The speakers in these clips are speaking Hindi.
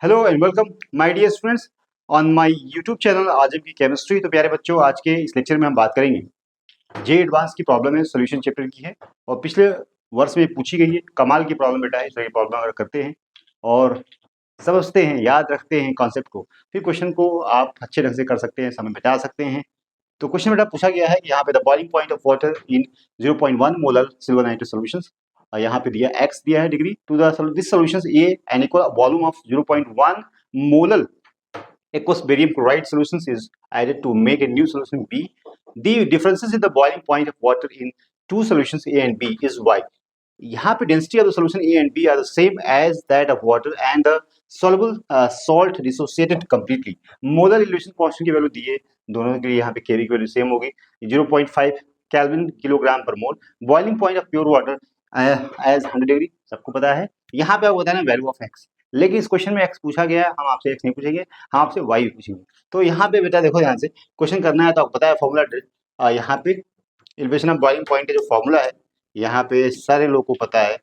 Hello and welcome my dear students on my YouTube channel Azam की केमिस्ट्री। तो प्यारे बच्चों, आज के इस लेक्चर में हम बात करेंगे जे एडवांस की प्रॉब्लम है, सॉल्यूशन चैप्टर की है और पिछले वर्ष में पूछी गई है। कमाल की प्रॉब्लम बेटा है। तो ये प्रॉब्लम अगर करते हैं और समझते हैं, याद रखते हैं कॉन्सेप्ट को, फिर क्वेश्चन को आप अच्छे ढंग से कर सकते हैं, समय बचा सकते हैं। तो क्वेश्चन बेटा पूछा गया है कि यहाँ पे the boiling point of water in 0.1 molar silver nitrate solutions, यहाँ पे दिया x दिया है degree to the this solutions A an equal volume of 0.1 molar aqueous barium chloride solutions is added to make a new solution B. The differences in the boiling point of water in two solutions A and B is y. यहाँ पे density of the solution A and B are the same as that of water and the soluble salt dissociated completely. Molar elution constant की वैल्यू दी है दोनों के लिए। यहाँ पे Kb की वैल्यू सेम होगी 0.5 केल्विन किलोग्राम पर mole. Boiling point of pure water as 100 degree सबको पता है। यहाँ पे आपको बताना वैल्यू ऑफ एक्स, लेकिन इस क्वेश्चन में एक्स पूछा गया है, हम आपसे एक्स नहीं पूछेंगे, हम आपसे वाई पूछेंगे। तो यहाँ पे बेटा देखो, यहाँ से क्वेश्चन करना है तो आपको पता है फॉर्मूला। यहाँ पे एलिवेशन ऑफ बॉइलिंग पॉइंट का जो फॉर्मूला है, यहाँ पे सारे लोग को पता है।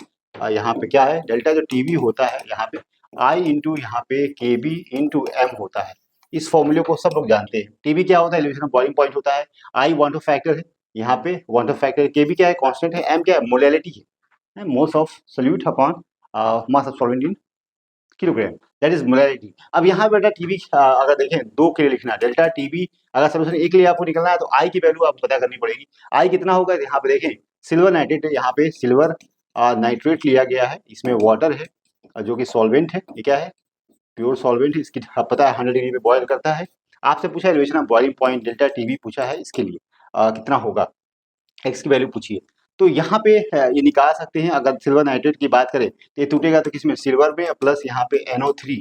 यहाँ पे क्या है, डेल्टा जो टीबी होता है, यहाँ पे आई इंटू यहाँ पे के बी इंटू एम होता है। इस फॉर्मूले को सब लोग जानते हैं। टीबी क्या होता है, एलिवेशन ऑफ बॉइलिंग पॉइंट होता है। आई वांट ऑफ फैक्टर है, यहाँ पे वांट ऑफ फैक्टर। के बी क्या है, कॉन्स्टेंट है। एम क्या है, मोलैलिटी है, moles of solute upon mass of solvent in kilogram, that is molarity. अब यहाँ बेटा टीबी अगर देखें दो के लिए लिखना है, डेल्टा टीबी अगर सोल्यूशन एक के लिए आपको निकलना है तो आई की वैल्यू आपको पता करनी पड़ेगी। आई कितना होगा, यहाँ पे देखें सिल्वर नाइट्रेट है, यहाँ पे सिल्वर नाइट्रेट लिया गया है, इसमें वाटर है जो कि सॉल्वेंट है। ये क्या है, प्योर सॉल्वेंट है। इसकी पता है 100 डिग्री पे बॉयल करता है। आपसे पूछा है elevation of boiling point delta TB पूछा है, इसके लिए कितना होगा, एक्स की वैल्यू पूछिए। तो यहाँ पे ये निकाल सकते हैं। अगर सिल्वर नाइट्रेट की बात करें तो ये टूटेगा तो किसमें, सिल्वर में, प्लस यहाँ पे NO3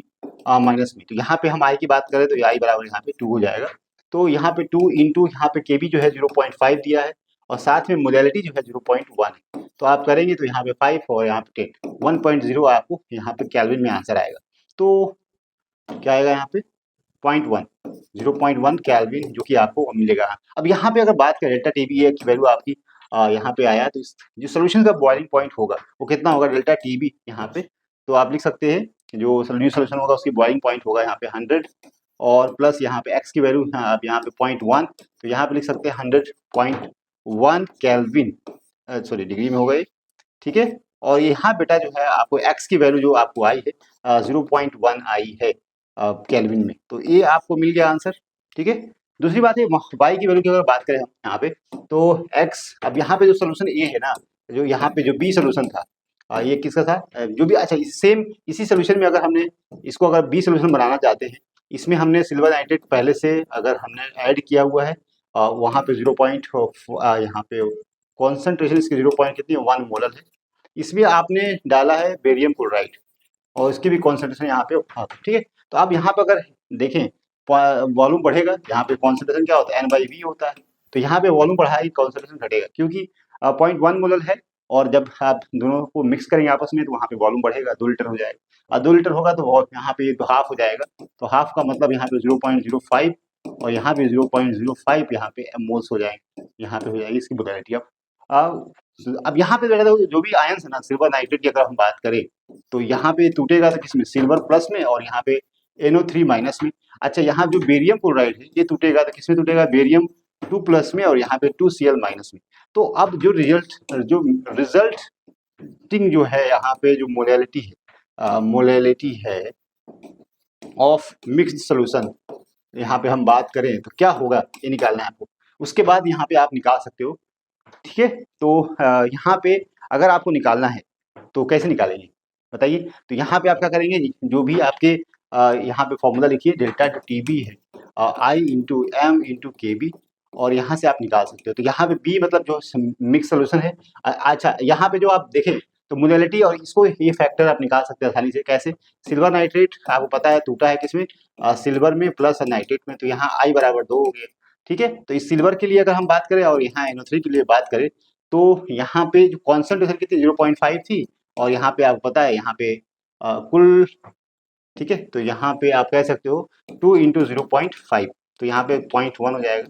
माइनस में। तो यहाँ पे हम आई की बात करें तो ये आई बराबर यहाँ पे 2 हो जाएगा। तो यहाँ पे 2 इंटू यहाँ पे केबी जो है 0.5 दिया है और साथ में मोलैलिटी जो है 0.1 है। तो आप करेंगे तो यहाँ पे 5 और यहाँ पे 10 1.0 आपको यहाँ पे केल्विन में आंसर आएगा। तो क्या आएगा यहाँ पे 0.1 केल्विन जो कि आपको मिलेगा। अब यहाँ पे अगर बात करें डेल्टा टीबी की वैल्यू आपकी यहाँ पे आया, तो जो सोल्यूशन का बॉइलिंग पॉइंट होगा वो कितना होगा, डेल्टा टीबी यहाँ पे। तो आप लिख सकते हैं जो न्यू सोल्यूशन होगा उसकी बॉइलिंग पॉइंट होगा यहाँ पे 100 और प्लस यहाँ पे एक्स की वैल्यू आप यहाँ पे 0.1, तो यहाँ पे लिख सकते हैं 100.1 केल्विन, सॉरी डिग्री में होगा ये, ठीक है। और यहाँ बेटा जो है आपको एक्स की वैल्यू जो आपको आई है 0.1 आई है केल्विन में। तो ये आपको मिल गया आंसर, ठीक है। दूसरी बात है वाई की वैल्यू की अगर बात करें हम यहाँ पे, तो एक्स, अब यहाँ पे जो सोल्यूशन ए है ना, जो यहाँ पे जो बी सोल्यूशन था, ये किसका था, जो भी, अच्छा सेम इसी सोल्यूशन में अगर हमने इसको अगर बी सोल्यूशन बनाना चाहते हैं, इसमें हमने सिल्वर नाइट्रेट पहले से अगर हमने ऐड किया हुआ है, वहाँ पे 0 पॉइंट यहाँ पे कॉन्सेंट्रेशन इसकी 0 पॉइंट कितनी 1 मोलर है। इसमें आपने डाला है बेरियम क्लोराइड और इसकी भी कॉन्सेंट्रेशन यहाँ पे, ठीक है। तो आप यहाँ पे अगर देखें वॉल्यूम बढ़ेगा, यहाँ पे कॉन्सेंट्रेशन क्या होता है N/V होता है। तो यहाँ पे वॉल्यूम बढ़ाएगी, कॉन्सेंट्रेशन घटेगा, क्योंकि 0.1 मोलर है और जब आप दोनों को मिक्स करेंगे आपस में तो वहाँ पे वॉल्यूम बढ़ेगा, 2 लीटर हो जाएगा। और 2 लीटर होगा तो यहाँ पे तो हाफ हो जाएगा। तो हाफ का मतलब यहाँ पे 0.05 और यहाँ पे 0.05 यहाँ पे मोल्स हो जाएंगे, यहाँ पे हो जाएगी इसकी मोलैरिटी। अब यहाँ पे जो भी आयंस है ना, सिल्वर नाइट्रेट की अगर हम बात करें तो यहाँ पे टूटेगा तो किसमें, सिल्वर प्लस में और यहाँ पे NO3 माइनस में। अच्छा, यहाँ जो बेरियम क्लोराइड है ये टूटेगा तो किसमें टूटेगा, बेरियम 2 प्लस में और यहाँ पे 2Cl माइनस में। तो अब जो रिजल्टिंग जो है यहाँ पे जो मोलैलिटी है ऑफ मिक्स्ड सोल्यूशन, यहाँ पे हम बात करें तो क्या होगा, ये निकालना है आपको। उसके बाद यहाँ पे आप निकाल सकते हो, ठीक है। तो यहाँ पे अगर आपको निकालना है तो कैसे निकालेंगे बताइए। तो यहाँ पे आप क्या करेंगे, जो भी आपके यहाँ पे फॉर्मूला लिखिए, डेल्टा जो टीबी है आई इंटू एम इंटू के बी, और यहाँ से आप निकाल सकते हो। तो यहाँ पे बी मतलब जो मिक्स सोल्यूशन है। अच्छा, यहाँ पे जो आप देखें तो मोलैलिटी और इसको ये फैक्टर आप निकाल सकते हैं आसानी से। कैसे, सिल्वर नाइट्रेट आपको पता है टूटा है किसमें, सिल्वर में प्लस नाइट्रेट में, तो यहाँ आई बराबर 2 हो गया, ठीक है। तो इस सिल्वर के लिए अगर हम बात करें और यहाँ NO3 के लिए बात करें तो यहाँ पे जो कॉन्सेंट्रेशन कितनी 0.5 थी और यहाँ पे आपको पता है यहाँ पे कुल, ठीक है। तो यहाँ पे आप कह सकते हो 2 इंटू 0.5, तो यहाँ पे 0.1 हो जाएगा।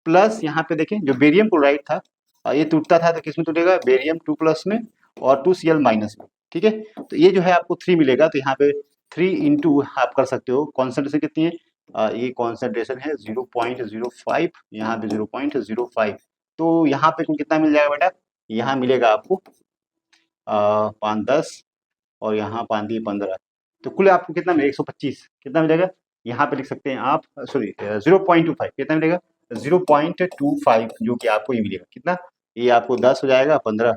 प्लस यहाँ पे देखें जो बेरियम क्लोराइड था ये टूटता था तो किसमें टूटेगा, बेरियम 2 प्लस में और 2Cl माइनस में, ठीक है। तो ये जो है आपको 3 मिलेगा, तो यहाँ पे 3 इंटू आप कर सकते हो कॉन्सेंट्रेशन कितनी है, ये कॉन्सेंट्रेशन है 0.05, यहाँ पे 0.05, तो यहाँ पे कुल कितना मिल जाएगा बेटा, यहाँ मिलेगा आपको 5 10 और यहाँ 5 दिए 15, तो कुल आपको कितना मिलेगा 125, कितना मिलेगा यहाँ पे लिख सकते हैं आप, सॉरी 0.25 कितना मिलेगा 0.25, जो कि आपको ये मिलेगा कितना, ये आपको 10 हो जाएगा 15,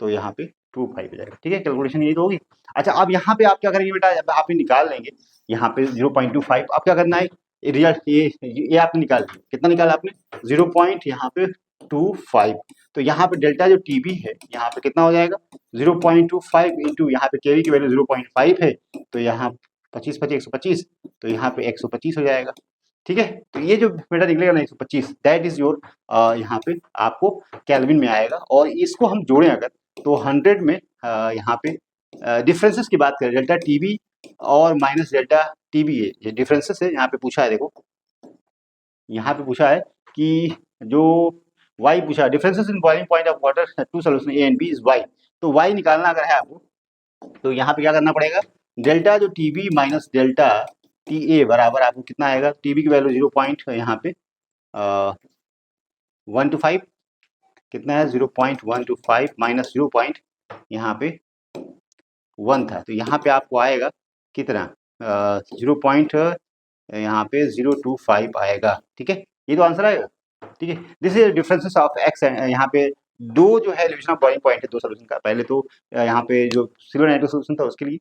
तो यहाँ पे 25 हो जाएगा। ठीक है, कैलकुलेशन यही तो होगी। अच्छा, अब यहाँ पे आप क्या करेंगे बेटा, जब आप ये निकाल लेंगे यहाँ पे 0.25, आप क्या करना है, रिजल्ट ये आपने निकाल लिया, कितना निकाला आपने 0 पॉइंट यहाँ पे 25, तो यहाँ पे डेल्टा जो टीबी है यहाँ पे कितना हो जाएगा 0.25 इंटू यहाँ पे केवी की वैल्यू 0.5 है, तो यहाँ 25 25 125, तो यहाँ पे 125 हो जाएगा। ठीक है, तो ये जो बेटा निकलेगा ना 125, दैट इज योर, यहाँ पे आपको केल्विन में आएगा, और इसको हम जोड़ें अगर तो 100 में, यहाँ पे डिफरेंसेस की बात करें, डेल्टा टीबी और माइनस डेल्टा टीबी है, ये डिफरेंसेस है, यहाँ पे पूछा है, देखो यहाँ पे पूछा है कि जो y पूछा, differences in boiling point of water to solution A and B is y, तो y निकालना अगर है आपको, तो यहाँ पे क्या करना पड़ेगा, डेल्टा जो TB minus delta T A बराबर आपको कितना आएगा, टीबी की वैल्यू 0 पॉइंट यहाँ पे 125, कितना है 0.125 माइनस 0 पॉइंट यहाँ पे 1 था, तो यहाँ पे आपको आएगा कितना 0 पॉइंट यहाँ पे 025 आएगा। ठीक है, ये तो आंसर आएगा। ठीक है, this is differences of x, यहाँ पे दो जो है एलिवेशन ऑफ बॉइलिंग पॉइंट है दो सोल्यूशन का, पहले तो यहाँ पे जो सिल्वर नाइट्रो सोल्यूशन था उसके लिए,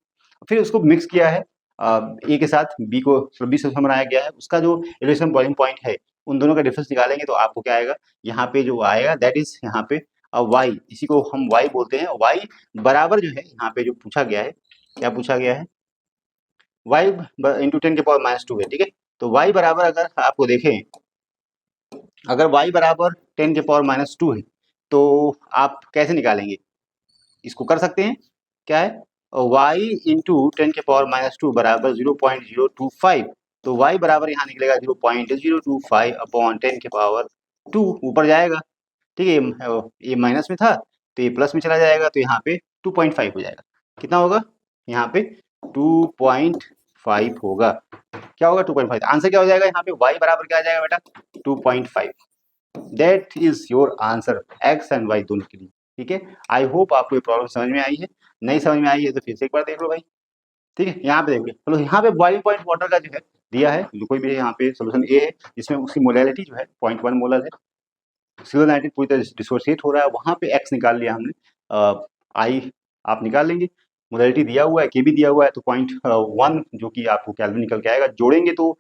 फिर उसको मिक्स किया है ए के साथ, बी को बी सोल्यूशन बनाया गया है, उसका जो एलिवेशन बॉइलिंग पॉइंट है उन दोनों का डिफरेंस निकालेंगे तो आपको क्या आएगा, यहाँ पे जो आएगा दैट इज यहाँ पे वाई, इसी को हम वाई बोलते हैं, वाई बराबर जो है यहाँ पे जो पूछा गया है, क्या पूछा गया है, वाई इंटू 10 के पावर -2 है। ठीक है, तो वाई बराबर अगर आपको देखें, अगर y बराबर 10 के पावर -2 है, तो आप कैसे निकालेंगे, इसको कर सकते हैं, क्या है y इंटू 10 के पावर -2 बराबर 0.025, तो y बराबर यहाँ निकलेगा 0.025 अपॉन 10 के पावर 2, ऊपर जाएगा। ठीक है, ये माइनस में था तो ये प्लस में चला जाएगा, तो यहाँ पे 2.5 हो जाएगा, कितना होगा यहाँ पे 2.5 होगा, क्या होगा 2.5, आंसर क्या हो जाएगा यहाँ पे y बराबर क्या आ जाएगा बेटा 2.5, that is your answer x and y दोनों के लिए। ठीक है, आई होप आपको ये प्रॉब्लम समझ में आई है, नहीं समझ में आई है तो फिर से एक बार देख लो भाई। ठीक है, यहाँ पे देख लो, चलो यहाँ पे बॉइलिंग पॉइंट वाटर का जो है दिया है, जो कोई भी यहाँ पे सोल्यूशन ए है जिसमें उसकी मोलैलिटी जो है 0.1 मोलर है, सिल्वर नाइट्रेट पूरी तरह डिसोसिएट हो रहा है, वहाँ पे एक्स निकाल लिया हमने, आई आप निकाल लेंगे, मोलैलिटी दिया हुआ है, के भी दिया हुआ है, तो 0.1 जो कि आपको केल्विन निकल के आएगा, जोड़ेंगे तो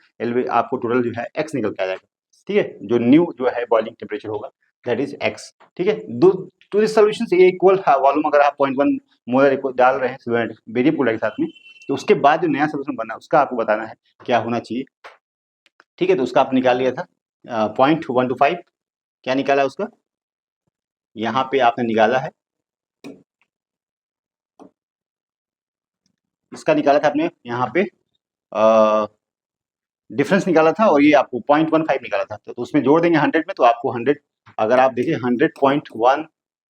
आपको टोटल जो है एक्स निकल के आ जाएगा। ठीक है, जो न्यू जो है बॉइलिंग टेम्परेचर होगा दैट इज एक्स। ठीक है, to this solution A equal volume अगर आप 0.1 मोलर डाल रहे हैं सिल्वर बेरियम क्लोराइड के साथ में, तो उसके बाद जो नया सोल्यूशन बना उसका आपको बताना है क्या होना चाहिए। ठीक है, तो उसका आप निकाल लिया था 0.125, क्या निकाला उसका, यहाँ पे आपने निकाला है, इसका निकाला था आपने यहाँ पे डिफरेंस निकाला था, और ये आपको 0.15 निकाला था, तो उसमें जोड़ देंगे 100 में, तो आपको 100, अगर आप देखिए 100.1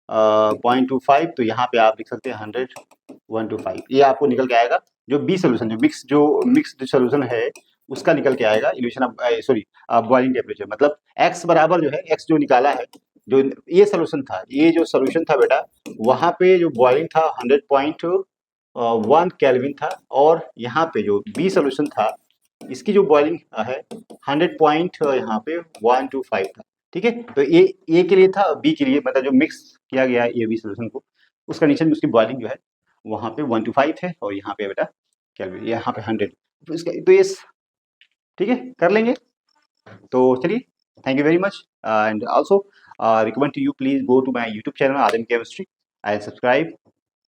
0.25, तो यहाँ पे आप लिख सकते हैं 100.125, ये आपको निकल के आएगा, जो बी सोल्यूशन जो मिक्स सोल्यूशन है उसका निकल के आएगा evolution of, sorry boiling temperature, मतलब एक्स बराबर जो है, एक्स जो निकाला है, जो ये सोल्यूशन था, ये जो सोल्यूशन था बेटा, वहाँ पे जो बॉइलिंग था 100.1 केल्विन था, और यहाँ पे जो बी सोल्यूशन था इसकी जो बॉइलिंग है 100 पॉइंट यहाँ पे 125 था। ठीक है, तो ए के लिए था, बी के लिए मतलब जो मिक्स किया गया है ए बी सोल्यूशन को, उस कंडीशन में उसकी बॉइलिंग जो है वहाँ पे 125 है, और यहाँ पे बेटा केल्विन, यहाँ पे 100, तो इसका तो ये ठीक है कर लेंगे। तो चलिए, thank you very much, and also recommend to you please go to my YouTube channel Adam chemistry, I subscribe